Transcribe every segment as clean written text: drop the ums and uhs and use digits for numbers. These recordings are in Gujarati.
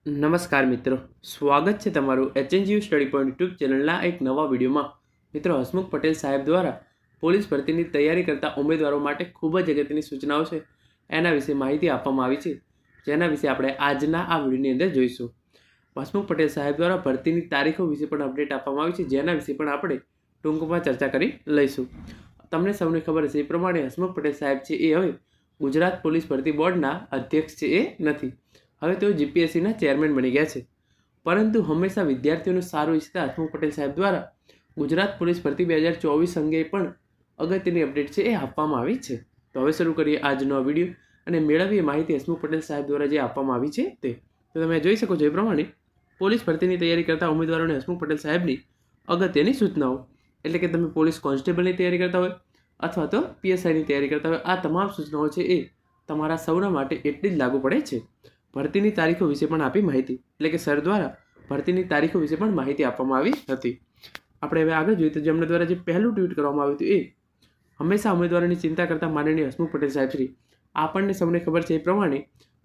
નમસ્કાર મિત્રો, સ્વાગત છે તમારું HNGU સ્ટડી પોઈન્ટ યુટ્યુબ ચેનલના એક નવા વિડીયોમાં। મિત્રો, હસમુખ પટેલ સાહેબ દ્વારા પોલીસ ભરતીની તૈયારી કરતા ઉમેદવારો માટે ખૂબ જ અગત્યની સૂચનાઓ છે, એના વિશે માહિતી આપવામાં આવી છે, જેના વિશે આપણે આજના આ વિડીયોની અંદર જોઈશું। હસમુખ પટેલ સાહેબ દ્વારા ભરતીની તારીખો વિશે પણ અપડેટ આપવામાં આવી છે, જેના વિશે પણ આપણે ટૂંકમાં ચર્ચા કરી લઈશું। તમને સૌને ખબર હશે એ પ્રમાણે હસમુખ પટેલ સાહેબ છે એ હવે ગુજરાત પોલીસ ભરતી બોર્ડના અધ્યક્ષ છે એ નથી, હવે તેઓ જીપીએસસીના ચેરમેન બની ગયા છે। પરંતુ હંમેશા વિદ્યાર્થીઓનું સારું ઈચ્છતા હસમુખ પટેલ સાહેબ દ્વારા ગુજરાત પોલીસ ભરતી 2024 અંગે પણ અગત્યની અપડેટ છે એ આપવામાં આવી છે। તો હવે શરૂ કરીએ આજનો વિડીયો અને મેળવીએ માહિતી હસમુખ પટેલ સાહેબ દ્વારા જે આપવામાં આવી છે તે। તો તમે જોઈ શકો છો એ પ્રમાણે પોલીસ ભરતીની તૈયારી કરતા ઉમેદવારોને હસમુખ પટેલ સાહેબની અગત્યની સૂચનાઓ, એટલે કે તમે પોલીસ કોન્સ્ટેબલની તૈયારી કરતા હોય અથવા તો પીએસઆઈની તૈયારી કરતા હોય, આ તમામ સૂચનાઓ છે એ તમારા સૌના માટે એટલી જ લાગુ પડે છે। ભરતીની તારીખો વિશે પણ આપી માહિતી, એટલે કે સર દ્વારા ભરતીની તારીખો વિશે પણ માહિતી આપવામાં આવી હતી। આપણે હવે આગળ જોઈએ તો જેમના દ્વારા જે પહેલું ટ્વીટ કરવામાં આવ્યું હતું એ હંમેશા ઉમેદવારોની ચિંતા કરતા માનનીય હસમુખ પટેલ સાહેબ શ્રી। આપણને સૌને ખબર છે એ પ્રમાણે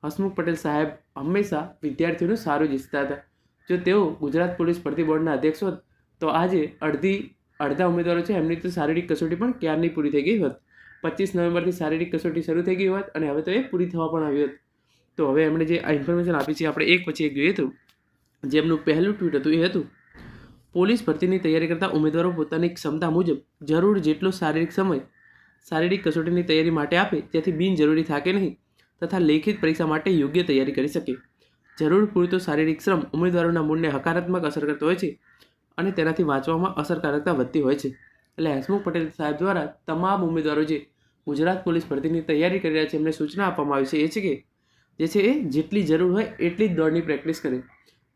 હસમુખ પટેલ સાહેબ હંમેશા વિદ્યાર્થીઓનું સારું જ ઈચ્છતા હતા। જો તેઓ ગુજરાત પોલીસ ભરતી બોર્ડના અધ્યક્ષ હોત તો આજે અડધા ઉમેદવારો છે એમની તો શારીરિક કસોટી પણ ક્યારની પૂરી થઈ ગઈ હોત। 25 નવેમ્બરથી શારીરિક કસોટી શરૂ થઈ ગઈ હોત અને હવે તો એ પૂરી થવા પણ આવી હોત। તો હવે એમણે જે આ ઇન્ફોર્મેશન આપી છે આપણે એક પછી એક જોઈએ તો જેમનું પહેલું ટ્વીટ હતું એ હતું, પોલીસ ભરતીની તૈયારી કરતા ઉમેદવારો પોતાની ક્ષમતા મુજબ જરૂર જેટલો શારીરિક સમય શારીરિક કસોટીની તૈયારી માટે આપે જેથી બિનજરૂરી થાકે નહીં તથા લેખિત પરીક્ષા માટે યોગ્ય તૈયારી કરી શકે। જરૂર પૂરતો શારીરિક શ્રમ ઉમેદવારોના મૂડને હકારાત્મક અસર કરતો હોય છે અને તેનાથી વાંચવામાં અસરકારકતા વધતી હોય છે। એટલે હસમુખ પટેલ સાહેબ દ્વારા તમામ ઉમેદવારો જે ગુજરાત પોલીસ ભરતીની તૈયારી કરી રહ્યા છે એમને સૂચના આપવામાં આવી છે એ છે કે જે છે એ જેટલી જરૂર હોય એટલી જ દોડની પ્રેક્ટિસ કરે।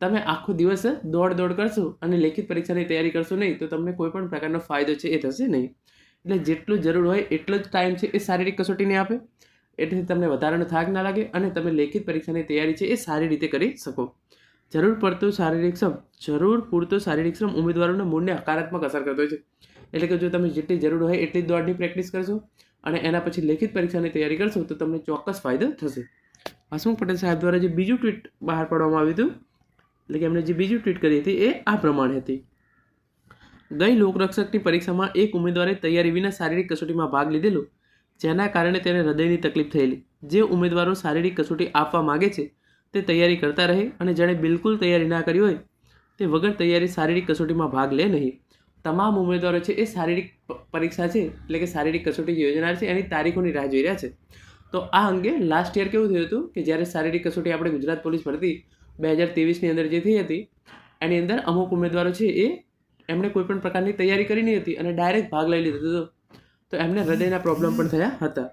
તમે આખો દિવસ દોડ કરશો અને લેખિત પરીક્ષાની તૈયારી કરશો નહીં તો તમને કોઈ પણ પ્રકારનો ફાયદો છે એ થશે નહીં। એટલે જેટલું જરૂર હોય એટલો જ ટાઈમ છે એ શારીરિક કસોટીને આપે, એટલે તમને વધારાનો થાક ના લાગે અને તમે લેખિત પરીક્ષાની તૈયારી છે એ સારી રીતે કરી શકો। જરૂર પૂરતો શારીરિક શ્રમ ઉમેદવારોના મૂડને હકારાત્મક અસર કરતો હોય છે, એટલે કે જો તમે જેટલી જરૂર હોય એટલી જ દોડની પ્રેક્ટિસ કરશો અને એના પછી લેખિત પરીક્ષાની તૈયારી કરશો તો તમને ચોક્કસ ફાયદો થશે। હસમુખ પટેલ સાહેબ દ્વારા જે બીજું ટ્વીટ બહાર પાડવામાં આવ્યું હતું, એટલે કે એમણે જે બીજું ટ્વીટ કરી હતી એ આ પ્રમાણે હતી, ગઈ લોકરક્ષકની પરીક્ષામાં એક ઉમેદવારે તૈયારી વિના શારીરિક કસોટીમાં ભાગ લીધેલો, જેના કારણે તેને હૃદયની તકલીફ થયેલી। જે ઉમેદવારો શારીરિક કસોટી આપવા માગે છે તે તૈયારી કરતા રહે અને જેણે બિલકુલ તૈયારી ના કરી હોય તે વગર તૈયારી શારીરિક કસોટીમાં ભાગ લે નહીં। તમામ ઉમેદવારો છે એ શારીરિક પરીક્ષા છે એટલે કે શારીરિક કસોટી યોજનાર છે એની તારીખોની રાહ જોઈ રહ્યા છે। તો આ અંગે લાસ્ટ યર કેવું થયું હતું કે જ્યારે શારીરિક કસોટી આપણે ગુજરાત પોલીસ ભરતી 2023ની અંદર જે થઈ હતી એની અંદર અમુક ઉમેદવારો છે એ એમણે કોઈ પણ પ્રકારની તૈયારી કરી નહીં હતી અને ડાયરેક્ટ ભાગ લઈ લીધો હતો, તો એમને હૃદયના પ્રોબ્લેમ પણ થયા હતા।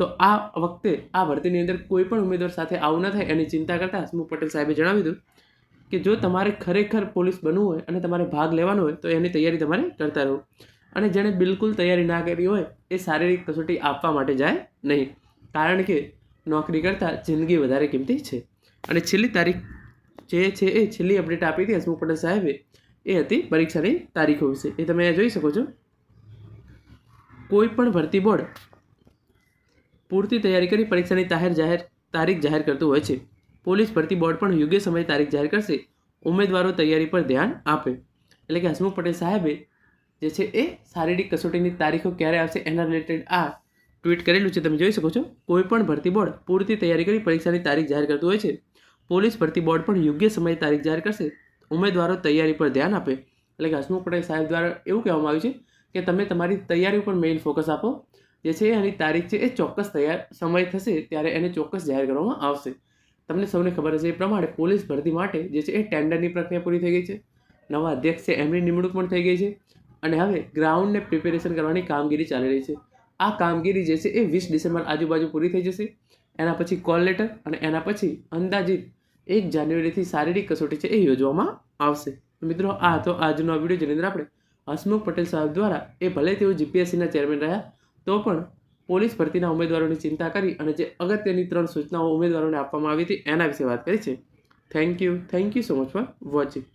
તો આ વખતે આ ભરતીની અંદર કોઈ પણ ઉમેદવાર સાથે આવું ન થાય એની ચિંતા કરતાં હસમુખ પટેલ સાહેબે જણાવ્યું હતું કે જો તમારે ખરેખર પોલીસ બનવું હોય અને તમારે ભાગ લેવાનો હોય તો એની તૈયારી તમારે કરતા રહો અને જેણે બિલકુલ તૈયારી ના કરી હોય એ શારીરિક કસોટી આપવા માટે જાય નહીં, કારણ કે નોકરી કરતાં જિંદગી વધારે કિંમતી છે। અને છેલ્લી તારીખ જે છે એ છેલ્લી અપડેટ આપી હતી હસમુખ પટેલ સાહેબે એ હતી પરીક્ષાની તારીખો વિશે, એ તમે જોઈ શકો છો। કોઈ પણ ભરતી બોર્ડ પૂરતી તૈયારી કરી પરીક્ષાની તારીખ જાહેર કરતું હોય છે। પોલીસ ભરતી બોર્ડ પણ યોગ્ય સમયે તારીખ જાહેર કરશે, ઉમેદવારો તૈયારી પર ધ્યાન આપે। એટલે કે હસમુખ પટેલ સાહેબે જે છે એ શારીરિક કસોટીની તારીખો ક્યારે આવશે એના રિલેટેડ આ ટ્વીટ કરેલું છે, તમે જોઈ શકો છો। કોઈ પણ ભરતી બોર્ડ પૂરતી તૈયારી કરી પરીક્ષાની તારીખ જાહેર કરતું હોય છે, પોલીસ ભરતી બોર્ડ પણ યોગ્ય સમયે તારીખ જાહેર કરશે, ઉમેદવારો તૈયારી પર ધ્યાન આપે। એટલે કે હસમુખ પટેલ સાહેબ દ્વારા એવું કહેવામાં આવ્યું છે કે તમે તમારી તૈયારી ઉપર મેઇન ફોકસ આપો, જે છે એની તારીખ છે એ ચોક્કસ સમય થશે ત્યારે એને ચોક્કસ જાહેર કરવામાં આવશે। તમને સૌને ખબર હશે એ પ્રમાણે પોલીસ ભરતી માટે જે છે એ ટેન્ડરની પ્રક્રિયા પૂરી થઈ ગઈ છે, નવા અધ્યક્ષ છે એમની નિમણૂક પણ થઈ ગઈ છે અને હવે ગ્રાઉન્ડને પ્રિપેરેશન કરવાની કામગીરી ચાલી રહી છે। આ કામગીરી જે છે એ 20 ડિસેમ્બર આજુબાજુ પૂરી થઈ જશે, એના પછી કોલ લેટર અને એના પછી અંદાજિત 1 જાન્યુઆરીથી શારીરિક કસોટી છે એ યોજવામાં આવશે। મિત્રો, આ હતો આજનો વિડીયો જેની અંદર આપણે હસમુખ પટેલ સાહેબ દ્વારા એ ભલે તેઓ જીપીએસસીના ચેરમેન રહ્યા તો પણ પોલીસ ભરતીના ઉમેદવારોની ચિંતા કરી અને જે અગત્યની 3 સૂચનાઓ ઉમેદવારોને આપવામાં આવી હતી એના વિશે વાત કરી છે। Thank you so much for watching.